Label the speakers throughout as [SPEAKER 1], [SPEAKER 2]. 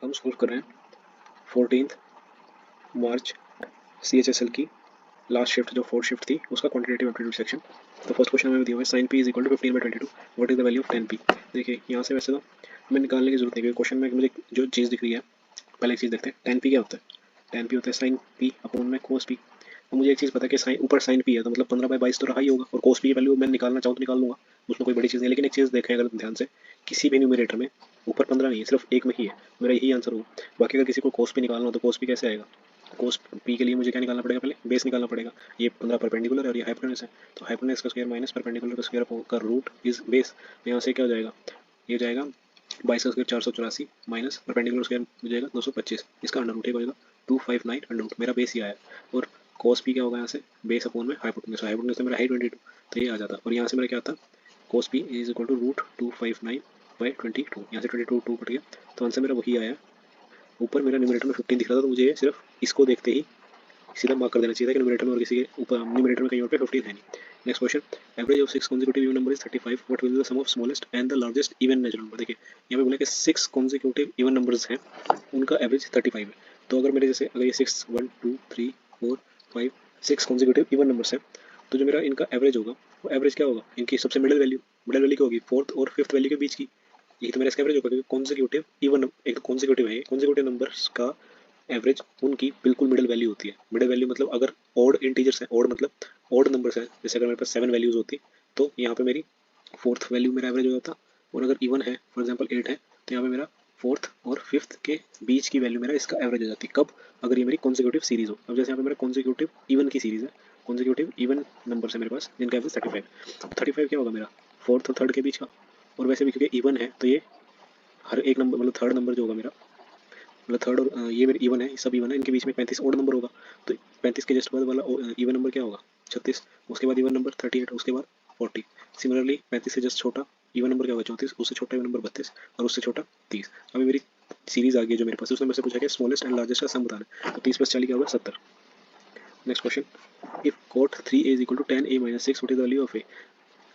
[SPEAKER 1] हम सोल्व कर रहे हैं 14 मार्च CHSL की लास्ट शिफ्ट जो फोर्थ शिफ्ट थी उसका क्वांटिटेटिव एप्टीट्यूड सेक्शन। तो फर्स्ट क्वेश्चन हमें दिया हुआ है sine p is equal to 15/22 what is the value of 10p। देखिए यहाँ से वैसे तो हमें निकालने की जरूरत नहीं है, क्वेश्चन में मुझे जो चीज़ दिख रही है पहले एक चीज़ देखते हैं 10p क्या होता है। 10p होता है साइन पी अपॉन में कोस पी। तो मुझे एक चीज़ पता है कि साइन ऊपर साइन पी है तो मतलब 15/22 तो रहा ही होगा, और कोस पी की वैल्यू मैं निकालना चाहूँ तो निकाल लूँगा, उसमें कोई बड़ी चीज़ नहीं। लेकिन एक चीज़ देखें अगर ध्यान से, किसी भी न्यूमरेटर में ऊपर 15 नहीं है, सिर्फ एक में ही है, मेरा यही आंसर होगा। बाकी अगर किसी को कोस पी निकालना हो तो कोस पी कैसे आएगा, कोस पी के लिए मुझे क्या निकालना पड़ेगा, पहले बेस निकालना पड़ेगा। ये 15 परपेंडिकुलर है और ये हाइपोटेन्यूज है, तो हाइपोटेन्यूज का स्क्वायर माइनस परपेंडिकुलर का स्क्वायर का रूट इज बेस। तो यहाँ से क्या हो जाएगा, ये जाएगा 22 का स्क्वायर 484 माइनस परपेंडिकुलर स्क्वायर हो जाएगा 225, इसका अंडर रूट एक हो जाएगा 259 अंडर रूट, मेरा बेस ही आया। और कॉस पी क्या होगा यहाँ से, बेस अपॉन में हाइपोटेन्यूज, हाइपोटेन्यूज मेरा हाइट 22, तो ये आ जाता। और यहाँ से मेरा क्या आता, cos p is equal to root 259/22, यहाँ से 22 2 कट गया, तो आंसर मेरा वही आया। ऊपर मेरा न्यूमरेटर में 15 दिख रहा था तो मुझे सिर्फ इसको देखते ही सीधा मार्क कर देना चाहिए था कि न्यूमरेटर में और किसी के ऊपर न्यूमरेटर में कहीं और पे 15 है नहीं। Next question, average of 6 consecutive even number is 35, what will be the sum of smallest and the largest even natural number. देखिए यहाँ पे बोला कि 6 consecutive इवन नंबर्स हैं, उनका एवरेज 35 है। तो अगर मेरे जैसे अगर ये 6 1 2 3 4 5 6 consecutive इवन नंबर्स हैं, तो जो मेरा इनका एवरेज होगा वो एवरेज क्या होगा, इनकी सबसे मिडिल वैल्यू क्या होगी, फोर्थ और फिफ्थ वैल्यू के बीच की। यही तो मेरा इसका एवरेज होगा, क्योंकि कॉन्जिक्यूटिव इवन एक कॉन्जिक्यूटिव है, कॉन्जिक्यूटिव नंबर्स का एवरेज उनकी बिल्कुल मिडिल वैल्यू होती है। मिडिल वैल्यू मतलब अगर ऑड इंटीजर्स है, ऑड मतलब ऑड नंबर्स है, जैसे अगर मेरे पास 7 वैल्यूज होती तो यहाँ पे मेरी फोर्थ वैल्यू मेरा एवरेज हो जाता। और अगर इवन है फॉर एग्जांपल 8 है तो यहाँ पे मेरा फोर्थ और फिफ्थ के बीच की वैल्यू मेरा इसका एवरेज हो जाती। कब, अगर ये मेरी कॉन्जिक्यूटिव सीरीज हो। अब जैसे यहाँ पे मेरा कॉन्जिक्यूटिव इवन की सीरीज है, कॉन्जिक्यूटिव इवन नंबर है मेरे पास जिनका एवरेज 35। 35 क्या होगा मेरा, फोर्थ और थर्ड के बीच का। और वैसे भी क्योंकि इवन है तो ये हर एक नंबर मतलब थर्ड नंबर जो होगा मेरा, मतलब थर्ड और ये मेरे इवन है, सब इवन है, इनके बीच में 35 ओड नंबर होगा। तो 35 के जस्ट बाद वाला इवन नंबर क्या होगा, 36। उसके बाद इवन नंबर 38, उसके बाद 40। सिमिलरली 35 से जस्ट छोटा इवन नंबर क्या होगा 34, उससे छोटा इवन नंबर 32 और उससे छोटा 30। अभी मेरी सीरीज आ गई जो मेरे पास, उसने मेरे से पूछा कि स्मॉलेस्ट एंड लार्जेस्ट का सम बताना है, तो 30 + 40 क्या होगा 70। Next question, if cot 3a is equal to 10a - 6 what is the value of a।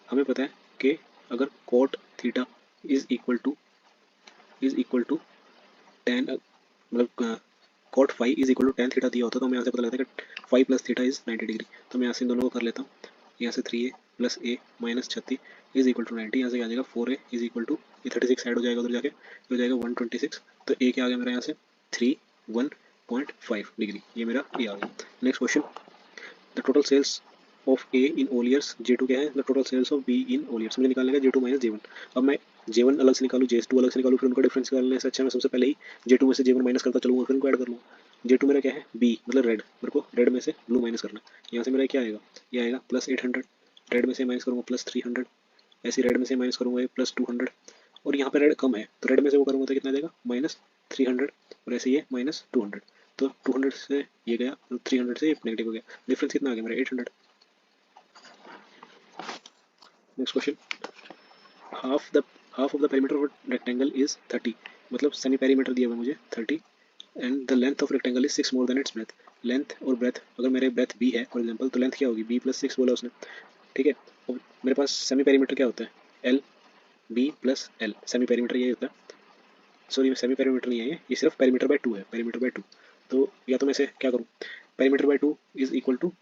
[SPEAKER 1] हमें पता है कि अगर cot theta is equal to 10 मतलब cot five is equal to 10 theta दिया होता तो हमें यहाँ से पता लगता है कि 5 + थीटा इज 90 डिग्री। तो मैं यहाँ से इन दोनों को कर लेता हूँ, यहाँ से 3a + a - 36 is equal to 90, यहाँ से क्या आ जाएगा 4a इज इक्वल टू, ये 36 ऐड हो जाएगा उधर जाके, हो जाएगा 126। तो a क्या आ गया मेरा यहाँ से 31.5 डिग्री, ये मेरा a आ गया। Next question, the total sales of A in all years, J2 क्या है, the total sales of B in all years. मुझे निकालने का J2 - J1। अब मैं J1 अलग से निकालूँ, J2 अलग से निकालूँ, फिर उनका डिफरेंस निकालने से अच्छा मैं सबसे पहले ही J2 में से J1 माइनस करता चलूँगा, फिर उनको ऐड कर लूँगा। J2 मेरा क्या है, बी मतलब रेड, मेरे को रेड में से ब्लू माइनस करना है। यहाँ से मेरा क्या आएगा, ये आएगा +800, रेड में से माइनस करूँगा +300, ऐसे रेड में से माइनस करूँगा ये +200। और यहाँ पे रेड कम है तो रेड में से वो करूँगा तो कितना देगा -300, और ऐसे ये -200। तो 200 से ये गया तो 300 से ये नेगेटिव हो गया, डिफरेंस कितना आ गया मेरा 800। Next question, half the half of the perimeter of rectangle is 30, मतलब सेमी पेरीमीटर दिया हुआ मुझे 30 and the length of rectangle is 6 more than it's breath. Length और ब्रेथ, अगर मेरे ब्रेथ b है फॉर एग्जांपल तो लेंथ क्या होगी b+6 बोला उसने, ठीक है। और मेरे पास सेमी पेरीमीटर क्या होता है, l b+l, सेमी पेरीमीटर यही होता है। सॉरी सेमी पेरीमीटर नहीं है ये सिर्फ पेरीमीटर बाय 2 है, पेरीमीटर बाय 2। तो या तो मैं इसे क्या करूँ, perimeter by 2 is equal to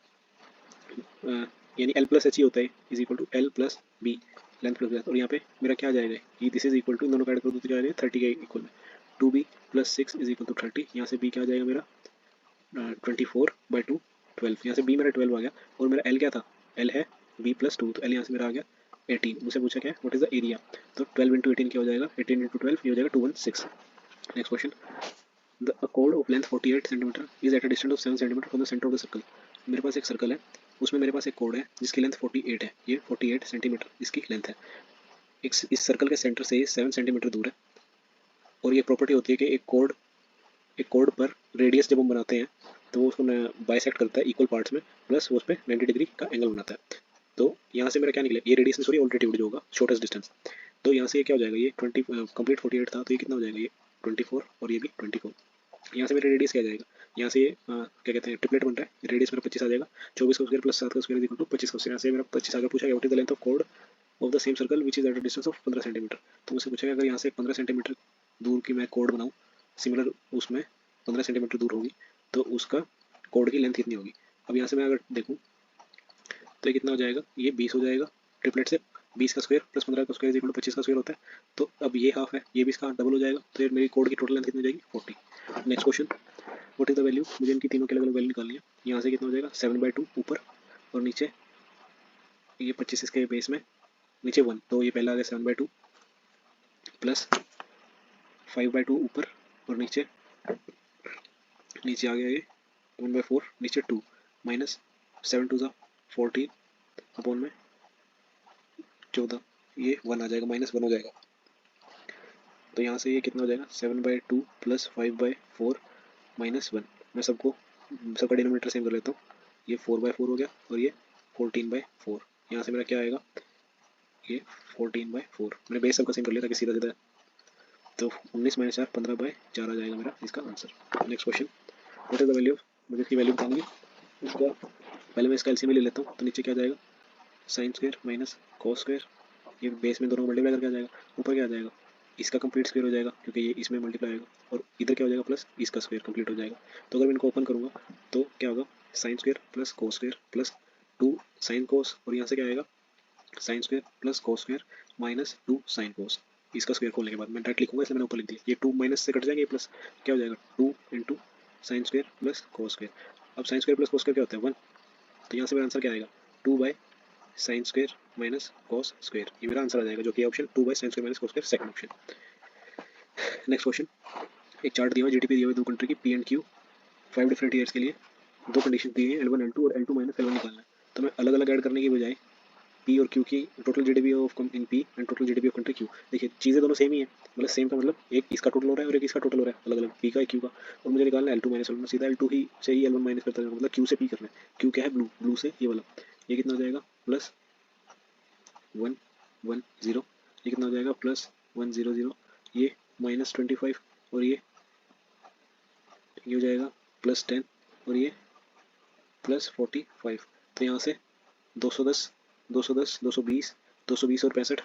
[SPEAKER 1] यानी l+h ही होता है is equal to l+b length plus breadth. और यहाँ पे मेरा क्या आ जाएगा, ये दिस इज इक्वल टू, इन दोनों का ऐड कर दो तो क्या आ जाएगा 30 के इक्वल में, 2b+6 इज इक्वल टू 30। यहाँ से b क्या आ जाएगा मेरा 24/2 12, यहाँ से b मेरा 12 आ गया। और मेरा l क्या था, l है b+2, तो l यहाँ से मेरा आ गया 18। मुझसे पूछा क्या व्हाट इज द एरिया, तो 12 × 18 क्या हो जाएगा, 18 × 12 ये हो जाएगा 216। Next question, the chord of length 48 centimetre is at a distance of 7 centimetre from the centre of the circle. मेरे पास एक सर्कल है, उसमें मेरे पास एक कोड है जिसकी लेंथ 48 है, ये 48 सेंटीमीटर इसकी लेंथ है। इस सर्कल के सेंटर से 7 सेंटीमीटर दूर है। और ये प्रॉपर्टी होती है कि एक कोड पर रेडियस जब हम बनाते हैं तो वो उसको बाइसेक्ट करता है इक्वल पार्ट्स में, प्लस वो उस पर 90 डिग्री का एंगल बनाता है। तो यहाँ से मेरा क्या निकले, ये रेडियस सॉरी ऑल्टीट्यूड जो होगा शॉर्टेस्ट डिस्टेंस। तो यहाँ से ये क्या हो जाएगा, ये 20 कंप्लीट 48 था तो ये कितना हो जाएगा, ये 24 और ये भी 24। यहाँ से मेरा रेडियस क्या आ जाएगा, यहाँ से क्या कहते हैं ट्रिपलेट बन रहा है, रेडियस मेरा 25 आ जाएगा, 24 का स्क्वायर प्लस 7 का स्क्वायर इक्वल टू 25 का स्क्वायर। यहाँ से मेरा 25 आगे पूछा गया what is the length of code of the same circle which is at a distance of 15 centimetre. तो मुझसे पूछा गया अगर यहाँ से 15 सेंटीमीटर दूर की मैं कोड बनाऊँ सिमिलर उसमें 15 सेंटीमीटर दूर होगी तो उसका कोड की लेंथ कितनी होगी। अब यहाँ से मैं अगर देखूँ तो ये कितना हो जाएगा, ये 20 हो जाएगा ट्रिपलेट से, 20 का स्क्वायर प्लस 15 का स्क्वायर इक्वल टू 25 का स्क्वायर होता है। तो अब ये हाफ है, ये भी इसका डबल हो जाएगा, तो ये मेरी कोड की टोटल लेंथ कितनी हो जाएगी 40। Next question, what is the value, मुझे इनकी तीनों की अलग अलग वैल्यू निकालनी है। यहाँ से कितना हो जाएगा 7/2 ऊपर और नीचे ये 25 इसके बेस में, नीचे 1, तो ये पहला आ गया 7/2 प्लस 5/2 ऊपर और नीचे नीचे आ गया ये 1/4, नीचे 2 माइनस 7 2 14 अपॉन में 14, ये 1 आ जाएगा, -1 हो जाएगा। तो यहाँ से ये कितना हो जाएगा 7/2 प्लस 5/4 -1। मैं सबका डिनोमिनेटर सेम कर लेता हूँ, ये 4/4 हो गया और ये 14/4। यहाँ से मेरा क्या आएगा, ये 14/4। मैंने बेस सबका सेम कर लिया ताकि सीधा सीधा, तो 19 - 4 15/4 आ जाएगा मेरा इसका answer. Next question, what is the value, मुझे इसकी वैल्यू बतानी है। इसका पहले मैं इसका एलसीएम ले लेता हूँ, तो नीचे क्या आ जाएगा sine square minus cos square, ये बेस में दोनों को मल्टीप्लाई करके आ जाएगा, ऊपर क्या आ जाएगा इसका कंप्लीट स्क्वायर हो जाएगा क्योंकि ये इसमें मल्टीप्लाई आएगा, और इधर क्या हो जाएगा प्लस इसका स्क्वायर कंप्लीट हो जाएगा। तो अगर मैं इनको ओपन करूँगा तो क्या होगा sign square plus cos square plus 2 sine cos, और यहाँ से क्या आएगा sign square plus cos square -2 sine cos. इसका स्क्वायर खोलने के बाद मैं डायरेक्ट लिखूंगा, इसलिए मैंने ऊपर लिख दिया, ये 2 माइनस से कट जाएंगे, प्लस क्या हो जाएगा 2 into sine square plus cos square. अब sine square plus cos square क्या होता है 1, तो यहाँ से मेरा आंसर क्या आएगा 2/sin square minus cos square, ये मेरा आंसर आ जाएगा, जो कि option 2/sin square minus cos square second option. Next question, एक चार्ट दिया हुआ जीडीपी दिया हुआ दो कंट्री की P and Q 5 different years के लिए, दो कंडीशन दी है L1 L2 और L2 - L1 निकालना है। तो मैं अलग अलग ऐड करने की बजाय पी और क्यू की total GDP of in P and total GDP of country Q, देखिए चीज़ें दोनों सेम ही है, मतलब सेम का मतलब एक इसका टोटल हो रहा है और एक इसका टोटल हो रहा है, अलग अलग पी का क्यू का, और मुझे निकालना है L2 - L1, सीधा L2 ही से ही L1 माइनस करता है, मतलब क्यू से पी करना है। क्यू क्या है ब्लू, ब्लू से ये वाला, ये कितना हो जाएगा प्लस 1 1 0, ये कितना हो जाएगा +1 0 0, ये -25 और ये हो जाएगा +10 और ये +45। तो यहाँ से 210 210 220 220 और 65,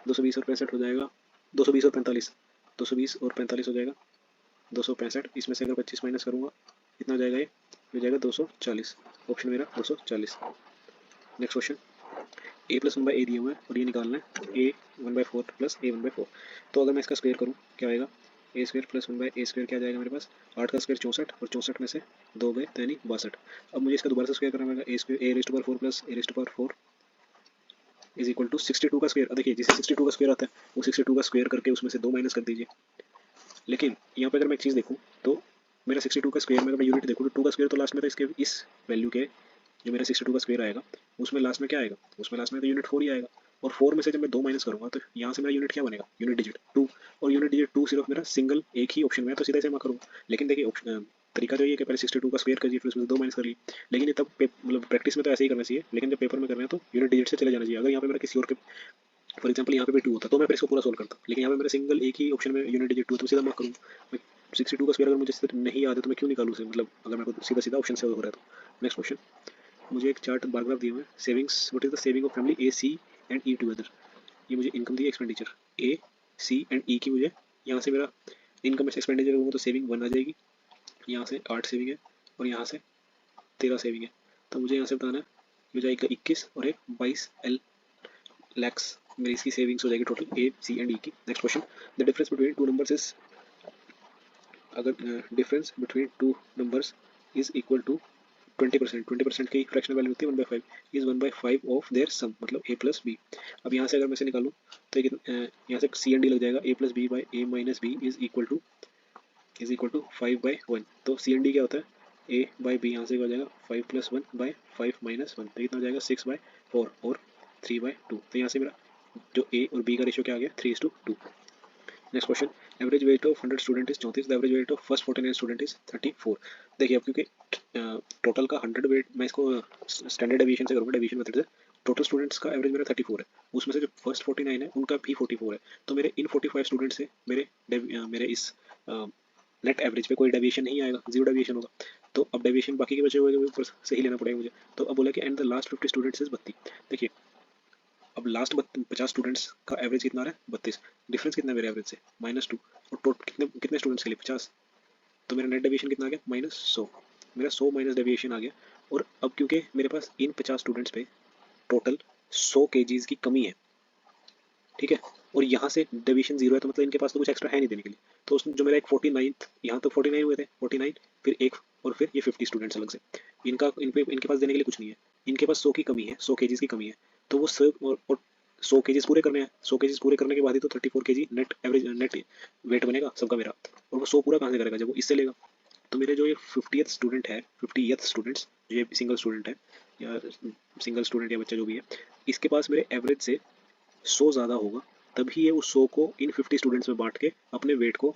[SPEAKER 1] 220 और 65 हो जाएगा 220 और 45, 220 और 45 हो जाएगा 265, इसमें से अगर 25 माइनस करूँगा कितना हो जाएगा, ये हो जाएगा 240, ऑप्शन मेरा 240। नेक्स्ट क्वेश्चन, a + 1/a दिया हुआ है और ये निकालना है a 1/4 प्लस a 1/4। तो अगर मैं इसका स्क्वायर करूँ क्या आएगा a square plus 1/a square क्या आ जाएगा मेरे पास 8 का स्क्वायर 64 और 64 में से 2 गए यानी 62। अब मुझे इसका दोबारा से स्क्वायर करना पड़ेगा, a square a⁴ plus a⁴ is equal to 62 का स्क्वायर। देखिए जिसे 62 का स्क्वायर आता है वो 62 का स्क्वायर करके उसमें से 2 माइनस कर दीजिए। लेकिन यहाँ पे अगर मैं एक चीज़ देखूँ तो मेरा 62 का स्क्वायर में अगर मैं यूनिट देखूँ तो 2 का स्क्वायर तो लास्ट में, तो इसके इस वैल्यू के जो मेरा 62 का स्क्वायर आएगा उसमें लास्ट में क्या आएगा, उसमें लास्ट में तो यूनिट 4 ही आएगा, और 4 में से जब मैं 2 माइनस करूँगा तो यहाँ से मेरा यूनिट क्या बनेगा यूनिट डिजिट 2, और यूनिट डिजिट 2 सिर्फ मेरा सिंगल एक ही ऑप्शन में है, तो सीधा से मैं करूँगा। लेकिन देखिए ऑप्शन तरीका तो ये कि पहले 62 का स्क्वायर करिए फिर उसमें 2 माइनस कर लिए, लेकिन ये तब मतलब प्रैक्टिस में तो ऐसे ही करना चाहिए, लेकिन जब पेपर में कर रहे हैं तो यूनिट डिजिट से चले जाना चाहिए। अगर यहाँ पे मेरा किसी और के फॉर एग्जाम्पल यहाँ पे भी 2 होता तो मैं फिर इसको पूरा सोल्व करता, लेकिन यहाँ पे मेरा सिंगल एक ही ऑप्शन में यूनिट डिजिट 2 तो सीधा मार्क करूँगा। 62 का स्क्वायर अगर मुझे नहीं याद है तो मैं क्यों निकालूँ उसे, मतलब अगर मेरे को सीधा सीधा ऑप्शन से हो रहा है तो। नेक्स्ट क्वेश्चन, मुझे एक चार्ट बारग्राफ दिया हुआ है, savings what is the saving of family A C and E together. ये मुझे इनकम दी है, expenditure A C and E की, मुझे यहाँ से मेरा इनकम में से एक्सपेंडिचर होगा तो सेविंग 1 आ जाएगी, यहाँ से 8 सेविंग है और यहाँ से 13 सेविंग है। तो मुझे यहाँ से बताना है हो जाएगा 21 और एक 22 लैक्स मेरी इसकी सेविंग्स हो जाएगी total A C and E की। Next question, the difference between two numbers is, अगर difference between two numbers is equal to 20%, 20% की फ्रैक्शनल वैल्यू होती है 1/5, इज 1/5 ऑफ देयर सम, मतलब a प्लस बी। अब यहाँ से अगर मैं से निकालूँ तो यहाँ से सी एंड डी लग जाएगा, a plus B by A minus B is equal to 5/1। तो सी एंड डी क्या होता है a बाई बी, यहाँ से हो जाएगा 5 + 1/5 - 1, तो कितना हो जाएगा 6/4 और 3/2। तो यहाँ से मेरा जो a और b का रेशियो क्या आ गया 3:2। Next question, average weight of 100 student is 34, the average weight of first 49 student is 34। देखिए अब क्योंकि टोटल का 100 वेट मैं इसको स्टैंडर्ड डेविएशन से करूँगा, डेविएशन मेथड से, टोटल स्टूडेंट्स का एवरेज मेरा 34 है, उसमें से जो फर्स्ट 49 है उनका भी 44 है, तो मेरे इन 45 स्टूडेंट से मेरे इस नेट एवरेज पे कोई डेविएशन नहीं आएगा, जीरो डेविएशन होगा। तो अब डेविएशन बाकी के बचे हुए ऊपर से ही लेना पड़ेगा मुझे। तो अब बोला कि and the last 50 students is 32। देखिए अब लास्ट 50 स्टूडेंट्स का एवरेज कितना आ रहा है 32, डिफरेंस कितना है मेरे एवरेज से -2, और टोटल कितने कितने स्टूडेंट्स के लिए 50, तो मेरा नेट डेविएशन कितना आ गया -100, मेरा 100 माइनस डेविएशन आ गया। और अब क्योंकि मेरे पास इन 50 स्टूडेंट्स पे टोटल 100 kgs की कमी है, ठीक है, और यहाँ से डेविएशन 0 है, तो मतलब इनके पास तो कुछ एक्स्ट्रा है नहीं देने के लिए, तो उसमें जो मेरा एक 49, यहाँ तो 49 हुए थे, 49 फिर एक और फिर ये 50 स्टूडेंट्स अलग से, इनके पास देने के लिए कुछ नहीं है, इनके पास 100 की कमी है, 100 kgs की कमी है, तो वो 100 और 100 kgs पूरे करने हैं, 100 kgs पूरे करने के बाद ही तो 34 kg net average net weight बनेगा सबका मेरा, और वो 100 पूरा कहाँ से करेगा जब वो इससे लेगा। तो मेरे जो ये 50th स्टूडेंट है, 50th स्टूडेंट्स, ये सिंगल स्टूडेंट है या सिंगल स्टूडेंट या बच्चा जो भी है, इसके पास मेरे एवरेज से 100 ज़्यादा होगा, तभी ये उस 100 को इन 50 स्टूडेंट्स में बांट के अपने वेट को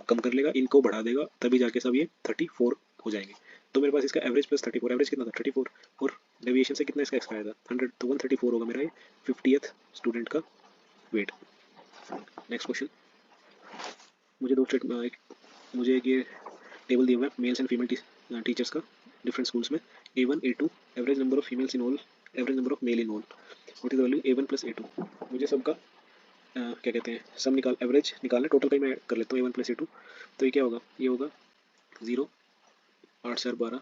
[SPEAKER 1] कम कर लेगा, इनको बढ़ा देगा, तभी जाके सब ये 34 हो जाएंगे। तो मेरे पास इसका एवरेज प्लस 34, एवरेज कितना था 34, और डेविएशन से कितना इसका एक्स्ट्रा आया था 100, तो 134 होगा मेरा ये 50th स्टूडेंट का वेट। नेक्स्ट क्वेश्चन, मुझे दो मुझे एक ये टेबल दिया हुआ है मेल्स एंड फीमेल टीचर्स का डिफरेंट स्कूल्स में, A1 A2 average number of females in all, average number of male in all, what is the value A1 plus A2। मुझे सबका क्या कहते हैं सब एवरेज निकालना, टोटल का ही मैं कर लेता हूँ A1 प्लस A2। तो ये क्या होगा, ये होगा 0, 8 4 12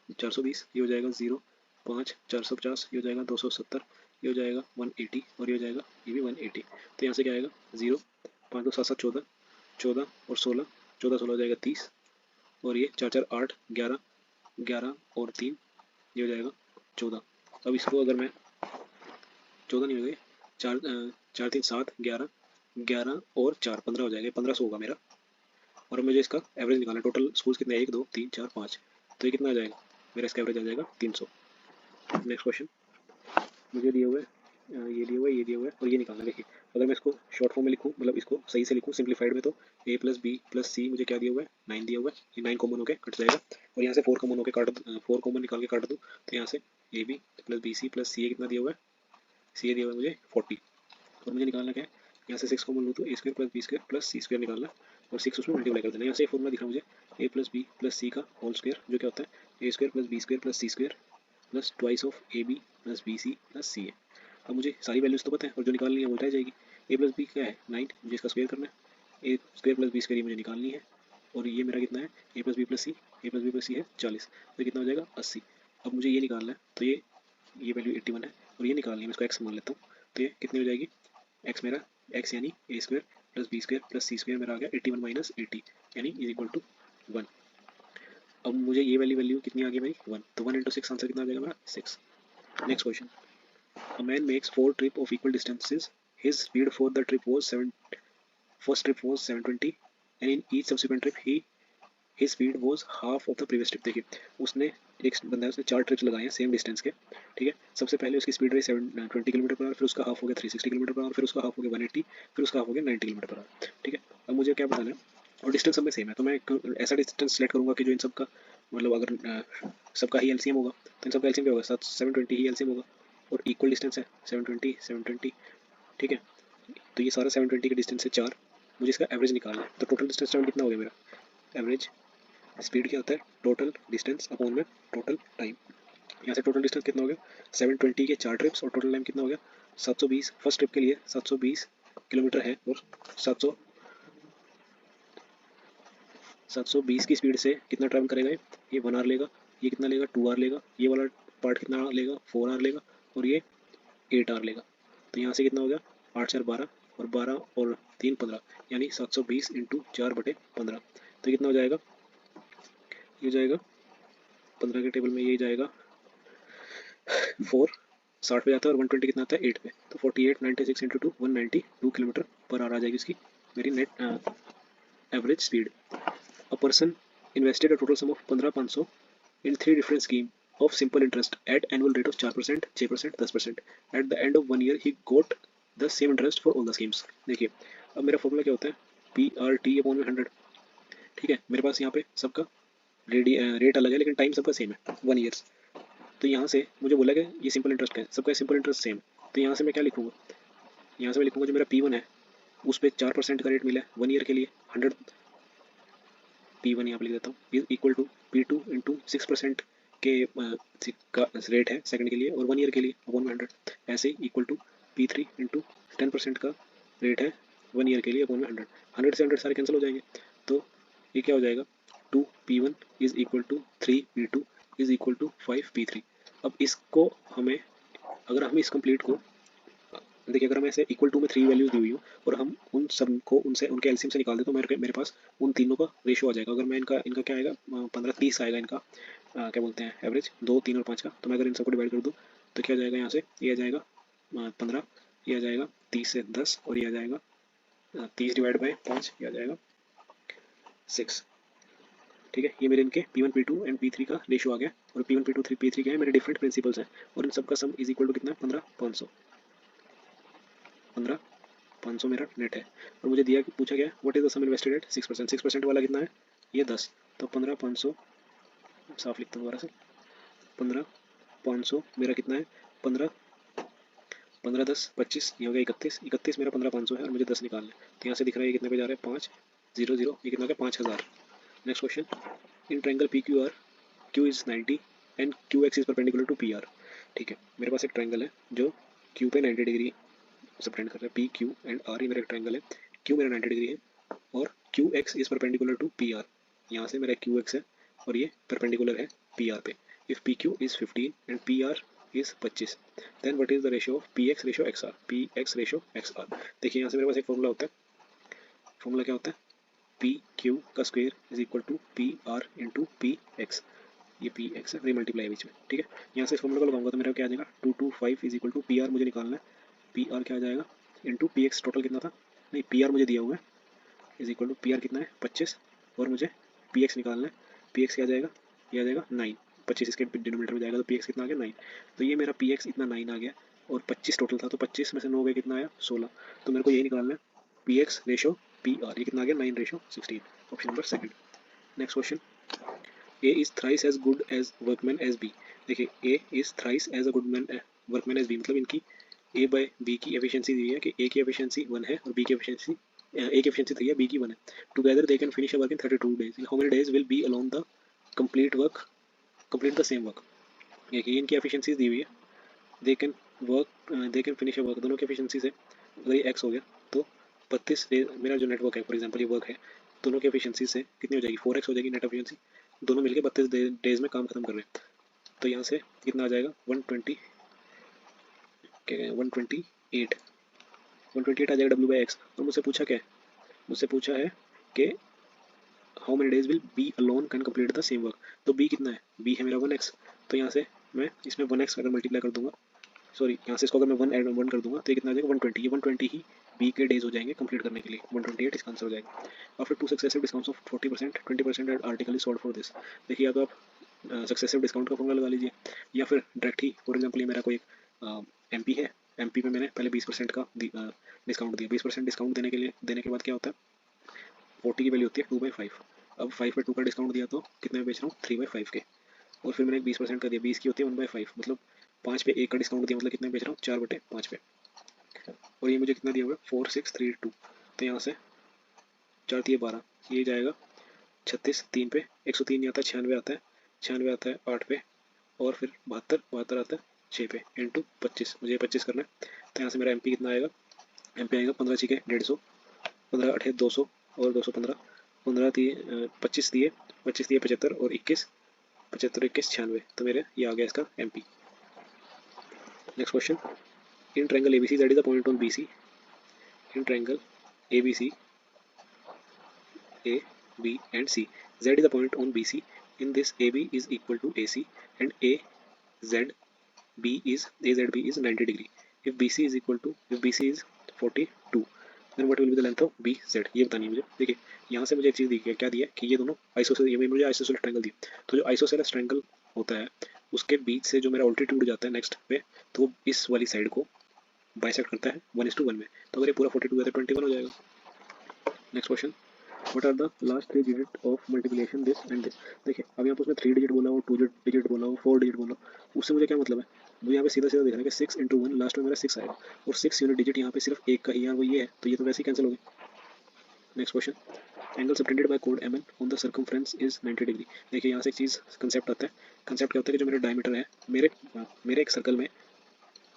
[SPEAKER 1] 420, ये हो जाएगा 0, 5 450, ये हो जाएगा 270, ये हो जाएगा 180, और ये हो जाएगा ये भी 180। तो यहाँ से क्या आएगा 0, 5 2 7 7 14, 14 और 16, 14 16 हो जाएगा 30, और ये 4 4 8 11, 11 और 3, ये हो जाएगा 14। अब इसको अगर मैं 14 नहीं हो गए, 4 4 3 7 11, 11 और 4 15 हो जाएगा, 1500 होगा मेरा। और मुझे इसका एवरेज निकालना, टोटल स्कूल्स कितने 1 2 3 4 5, तो ये कितना आ जाएगा मेरा, इसका एवरेज आ जाएगा 300। नेक्स्ट क्वेश्चन, मुझे दिए हुए ये दिए हुए, ये दिए हुए, और ये निकालना। देखिए अगर मैं इसको शॉर्ट फॉर्म में लिखूँ, मतलब इसको सही से लिखूँ सिंप्लीफाइड में, तो A प्लस बी प्लस सी मुझे क्या दिया हुआ है 9 दिया हुआ है, ये 9 कॉमन होकर कट जाएगा, और यहाँ से 4 कॉमन होकर काट 4 कॉमन निकाल के काट दूँ, तो यहाँ से a b plus b c plus c कितना दिया हुआ है, सी दिया हुआ है मुझे 40, और मुझे निकालना क्या है, यहाँ से 6 कॉमन लूँ तो a square plus b square plus c square निकालना, और 6 उसमें मल्टीप्लाई कर देना। यहाँ से फॉर्मूला दिख रहा है मुझे a plus b plus c का होल स्क्वायर, जो क्या होता है a square plus b square plus c square plus twice of a b plus b c plus c है। अब मुझे सारी वैल्यूज तो पता है, और जो निकालनी है वो उल्टा जाएगी। ए प्लस बी क्या है 9, मुझे इसका स्क्वायर करना है, a square plus b square मुझे निकालनी है, और ये मेरा कितना है ए प्लस बी प्लस सी, ए प्लस बी प्लस सी है 40, तो कितना हो जाएगा 80। अब मुझे ये निकालना है, तो ये वैल्यू 81 है, और ये निकालनी है, मैं इसको एक्स मान लेता हूँ, तो ये कितनी हो जाएगी एक्स मेरा, एक्स यानी a square plus b square plus c square मेरा आ गया 81 माइनस 80 यानी इज इक्वल टू 1। अब मुझे ये वाली वैल्यू कितनी आ गई मेरी 1, तो 1 इंटू 6 आंसर कितना आ जाएगा मेरा 6। Next question, a man makes 4 trips of equal distances, his speed for the trip was 7, first trip was 720 and in each subsequent trip his speed was half of the previous trip। देखिए उसने एक बंदा है, उसने 4 trips लगाए हैं same distance के, ठीक है, सबसे पहले उसकी स्पीड रही 720 किलोमीटर पर आवर, फिर उसका हाफ हो गया 360 किलोमीटर पर आवर, फिर उसका हाफ हो गया 180, फिर उसका हाफ हो गया 90 किलोमीटर पर आवर, ठीक है। अब मुझे क्या बताना है, और डिस्टेंस सब में सेम है, तो मैं एक ऐसा डिस्टेंस सेलेक्ट करूंगा कि जो इन सबका मतलब अगर सबका ही एलसीएम होगा, तो इन सबका एलसीएम क्या होगा 720 ही एलसीएम होगा, और इक्वल डिस्टेंस है 720 720, ठीक है। तो ये सारा 720 के डिस्टेंस से 4, मुझे इसका एवरेज निकालना है, तो टोटल डिस्टेंस कितना हो गया मेरा, एवरेज स्पीड क्या होता है टोटल डिस्टेंस अपॉन में टोटल टाइम। यहाँ से टोटल डिस्टेंस कितना हो गया 720 के 4 ट्रिप्स, और टोटल टाइम कितना हो गया 720, फर्स्ट ट्रिप के लिए 720 किलोमीटर है, और 720 की स्पीड से कितना ट्रैवल करेगा ये 1 आवर लेगा, ये कितना लेगा 2 आवर लेगा, ये वाला पार्ट कितना लेगा 4 आवर लेगा, और ये 8 आवर लेगा। तो यहाँ से कितना हो गया 8 4 12, और 12 और 3 15, यानी 720 इंटू 4/15, तो कितना हो जाएगा, ये जाएगा 15 के टेबल में, ये जाएगा 4 60 पे जाता है, और 120 कितना आता है 8 पे, तो 48 96 इंटू 2 192 किलोमीटर पर आवर आ जाएगी उसकी मेरी net average speed. A person invested a total sum of 15,500 in 3 different scheme of simple interest eight annual rate of 4%, 6%, 10%। At the end of 1 year he goat the same interest for all the schemes. देखिए अब मेरा formula क्या होता है PRT/100, ठीक है। मेरे पास यहाँ पे सबका रेट अलग है, लेकिन टाइम सबका सेम है 1 ईयर्स। तो यहाँ से मुझे बोला कि ये सिंपल इंटरेस्ट का है, सबका सिंपल इंटरेस्ट सेम, तो यहाँ से मैं क्या लिखूंगा, यहाँ से मैं लिखूंगा जो मेरा P1 है उस पर 4% का रेट मिला है 1 ईयर के लिए, 100 P1 यहाँ पे लिख देता हूँ इक्वल टू P2 इंटू 6% के का रेट है सेकंड के लिए, और 1 ईयर के लिए अपॉन 100, ऐसे ही इक्वल टू P3 इंटू 10% का रेट है 1 ईयर के लिए अपॉन में 100, 100 से 100 सारे कैंसिल हो जाएंगे, तो ये क्या हो जाएगा 2P1 is equal to 3P2 is equal to 5P3। अब इसको हमें, अगर हम इस कंप्लीट को देखिए, अगर हम ऐसे इक्वल टू में 3 वैल्यूज दी हुई हो और हम उन सब को उनसे उनके एलसीएम से निकाल दे तो मेरे पास उन तीनों का रेशियो आ जाएगा। अगर मैं इनका इनका क्या आएगा 15-30 आएगा इनका, क्या बोलते हैं एवरेज 2, 3 और 5 का, तो मैं अगर इन सबको डिवाइड कर दूँ तो क्या आ जाएगा, यहाँ से ये आ जाएगा 15, ये आ जाएगा 30 से 10 और ये आ जाएगा 30 डिवाइड बाई 5, ये आ जाएगा 6। ठीक है, ये मेरे इनके P1 P2 एंड P3 का रेशियो आ गया, और P1 P2 P3 क्या है, मेरे डिफरेंट प्रिंसिपल्स हैं, और इन सबका सम इज इक्वल टू कितना है 15,500, 15,500 मेरा नेट है। और मुझे दिया पूछा गया what is the sum invested at 6%, 6% वाला कितना है, ये 10, तो 15,500 साफ लिखता हूँ दोबारा से, 15,500 मेरा कितना है, 15 15 10 25, ये हो गया 31, 31 मेरा 15,500 है और मुझे 10 निकालना है, तो यहाँ से दिख रहा है ये कितने पे जा रहा है 500, ये कितना हो गया 5,000। Next question, in triangle PQR Q is 90 and QX is perpendicular to PR। ठीक है, मेरे पास एक ट्रायंगल है जो Q पे 90 डिग्री सबटेंड कर रहा है, PQ एंड R, ये मेरा एक ट्रायंगल है, Q मेरा 90 डिग्री है और QX is perpendicular to PR। यहाँ से मेरा QX है और ये परपेंडिकुलर है PR पे। If PQ is 15 and PR is 25, then what is the ratio of PX ratio XR, PX ratio XR। देखिए यहाँ से मेरे पास एक फॉर्मूला होता है, फॉर्मूला क्या होता है, PQ का square is equal to PR into PX, ये PX है, मल्टीप्लाई है बीच में। ठीक है, यहाँ से इस फॉर्मूला को लगाऊंगा तो मेरा क्या आ जाएगा 225 इज इक्वल टू PR मुझे निकालना है, PR क्या आ जाएगा इंटू PX, टोटल कितना था, नहीं PR मुझे दिया हुआ है, इज इक्वल टू PR कितना है 25 और मुझे PX निकालना है, PX क्या आ जाएगा, ये आ जाएगा 9, 25 इसके डिनोमिनेटर में जाएगा तो PX कितना आ गया 9, तो ये मेरा PX इतना 9 आ गया और 25 टोटल था, तो 25 में से 9 गए कितना आया 16, तो मेरे को यही निकालना है PX रेशो PR, ये कितना आ गया 9 ratio 16, option number second. Next question, A is thrice as good as workman as B। देखिए A is thrice as a good man workman as B, मतलब इनकी A by B की efficiency दी है कि A की एफिशिएंसी 1 है और B की एफिशिएंसी A की एफिशिएंसी 3 है, B की 1 है। Together they can finish a work in 32 days, in how many days will be alone the complete the same work. देखिए इनकी एफिशिएंसीज दी हुई है, they can finish a work, दोनों की एफिशिएंसी से अगर ये x हो गया तो 32 डेज मेरा जो नेटवर्क है, फॉर एग्जांपल ये वर्क है, दोनों की एफिशिएंसी से कितनी हो जाएगी 4x हो जाएगी नेट एफिशिएंसी, दोनों मिलके 32 डेज में काम खत्म कर रहे हैं, तो यहाँ से कितना आ जाएगा 128 128 आ जाएगा W/X। और मुझसे पूछा क्या है, मुझसे पूछा है कि how many days will be alone can complete the same work, तो B कितना है, B है मेरा 1x, तो यहाँ से मैं इसमें 1x अगर मल्टीप्लाई कर दूंगा, सॉरी यहाँ से इसको अगर मैं 1 कर दूंगा तो ये कितना आ जाएगा 120, ये 120 ही B के डेज हो जाएंगे कंप्लीट करने के लिए, 128 इसका आंसर हो जाएगा। After 2 successive discounts of 40%, 20% at article is sold for this. देखिए या तो आप सक्सेसिव डिस्काउंट का फॉर्मूला लगा लीजिए या फिर डायरेक्ट ही, फॉर एग्जाम्पल ये मेरा कोई MP है, MP पे मैंने पहले 20% का डिस्काउंट दिया, 20% डिस्काउंट देने के बाद क्या होता है 40 की वैल्यू होती है 2/5, अब 5 पे 2 का डिस्काउंट दिया तो कितने में बेच रहा हूँ 3/5 के, और फिर मैंने 20% का दिया, 20 की होती है 1/5, मतलब 5 पे 1 का डिस्काउंट दिया, मतलब कितने बेच रहा हूँ 4/5 पे, और ये मुझे कितना दिया हुआ है 4632, तो यहाँ से 4 दिए 12, ये जाएगा 36, 3 पे 103 नहीं आता, 96 आता है, 96 आता है 8 पे, और फिर 72 आता है 6 पे इंटू 25, मुझे 25 करना है, तो यहाँ से मेरा MP कितना आएगा, MP आएगा 15 6 150, 15 8 200 और 215, 15 दिए 25 दिए 75 और 21 75 21 96, तो मेरे ये आ गया इसका MP। Next question, in triangle ABC that is the point on BC, in triangle ABC A, B and C, Z is the point on BC, in this AB is equal to AC and AZB is 90 degree, if BC is 42 then what will be the length of BZ, ये बतानी है मुझे। देखिए यहाँ से मुझे एक चीज़ दी है, क्या दिया है कि ये दोनों आइसोसेलेस, ये मुझे आइसोसेलेस ट्रायंगल दी, तो जो आइसोसेलेस ट्रायंगल होता है उसके बीच से जो मेरा ऑल्टीट्यूड जाता है नेक्स्ट पे, तो वो इस वाली साइड को बाइसेक्ट करता है 1:1 में, तो अगर ये पूरा 42 है तो 21 हो जाएगा। Next question, what are the last 3 digit of multiplication this and this. देखिए अब यहाँ पर उसने 3 डिजिट बोला हो, 2 डिजिट बोला हो, 4 डिजिट बोला, उससे मुझे क्या मतलब है, मुझे यहाँ पे सीधा सीधा दिख रहा है कि 6 × 1 लास्ट में मेरा 6 आएगा, और 6 यूनिट डिजिट यहाँ पे सिर्फ एक का ही है, वो ये है, तो ये तो वैसे ही कैंसिल हो गई। Next question, angle subtended bye code MN on the circumference is 90 degree. देखिए यहाँ से एक चीज़ कंसेप्ट आता है, कंसेप्ट क्या होता है कि जो मेरा डायमीटर है, मेरे एक सर्कल में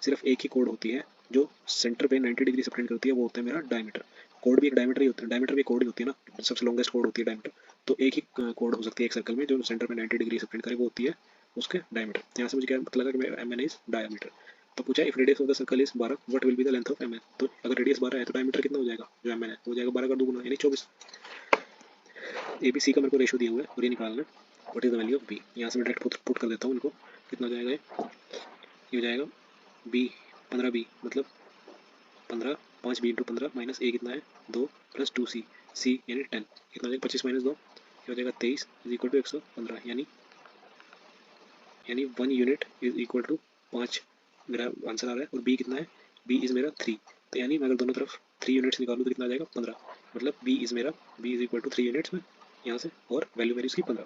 [SPEAKER 1] सिर्फ एक ही कोड होती है जो सेंटर पे 90 डिग्री से प्रिंट करती है वो होता है मेरा डायमीटर। कोड भी एक डायमीटर ही होता है, डायमीटर भी कोड ही होती है ना, सबसे लॉन्गेस्ट कोड होती है डायमीटर। तो एक ही कोड हो सकती है एक सर्कल में जो सेंटर पे 90 डिग्री से प्रिंट करे, वो होती है उसके डायमीटर। यहाँ से मुझे क्या पता लगा कि एम एन इज डायमीटर। तो पूछा if radius of the circle is 12 what will be the length of M N. तो अगर रेडियस 12 है तो डायमीटर कितना हो जाएगा, जो एम एन है हो जाएगा 12 का 2 गुना यानी 24। ए बी सी का मेरे को रेशो दिया हुआ है और ये निकालना है what is the value of B. यहाँ से मैं डायरेक्ट पुट कर देता हूँ इनको, कितना हो जाएगा ये हो जाएगा बी 15 बी मतलब 15 5 बी इंटू 15 माइनस ए कितना है 2 प्लस 2 सी सी यानी 10 कितना हो जाएगा 25 माइनस 2 ये हो जाएगा 23 इज इक्वल टू 115 यानी 1 यूनिट इज इक्वल टू 5 मेरा आंसर आ रहा है। और बी कितना है, बी इज मेरा 3। तो यानी मैं अगर दोनों तरफ 3 यूनिट्स निकालूँ तो कितना आ जाएगा 15, मतलब B is equal to 3 units में यहाँ से, और वैल्यू मेरी इसकी 15।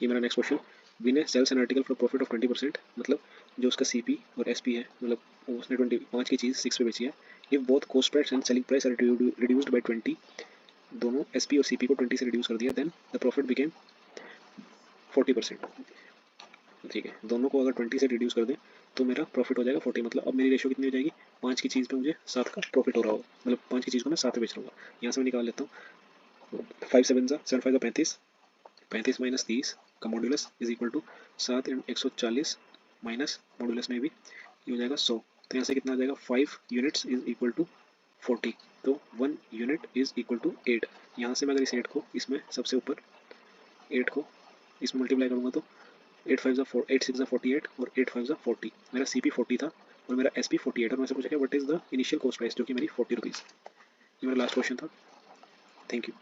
[SPEAKER 1] ये मेरा next question. When A sells an article for profit of 20%, मतलब जो उसका सी और एस है, मतलब उसने 25 की चीज़ 6 पे बेची है। If both cost price and selling price are reduced by 20, दोनों एस और सी को 20 से रिड्यूस कर दिया, देन द प्रॉफिट बिकेम 40%। ठीक है, दोनों को अगर 20 से रिड्यूस कर दें तो मेरा प्रॉफिट हो जाएगा 40। मतलब अब मेरी रेशियो कितनी हो जाएगी, 5 की चीज़ पे मुझे 7 का प्रॉफिट हो रहा होगा, मतलब 5 की चीज़ को मैं 7 पे बेच लूँगा। यहाँ से मैं निकाल लेता हूँ 5 7 7 5 35, 35 माइनस 30 का modulus is equal to 7 140 minus modulus में भी ये हो जाएगा 100। तो यहाँ से कितना आ जाएगा 5 यूनिट्स इज इक्वल टू 40। तो 1 यूनिट इज इक्वल टू 8। यहाँ से मैं अगर इस 8 को इसमें सबसे ऊपर 8 को इसमें मल्टीप्लाई करूँगा तो 8 5 4 8 6 48 और 8 5 40। मेरा सी पी 40 था और मेरा एस पी 48, और मैं से पूछा क्या what is the initial cost price, जो कि मेरी 40 रुपीज़। ये मेरा लास्ट क्वेश्चन था। Thank you.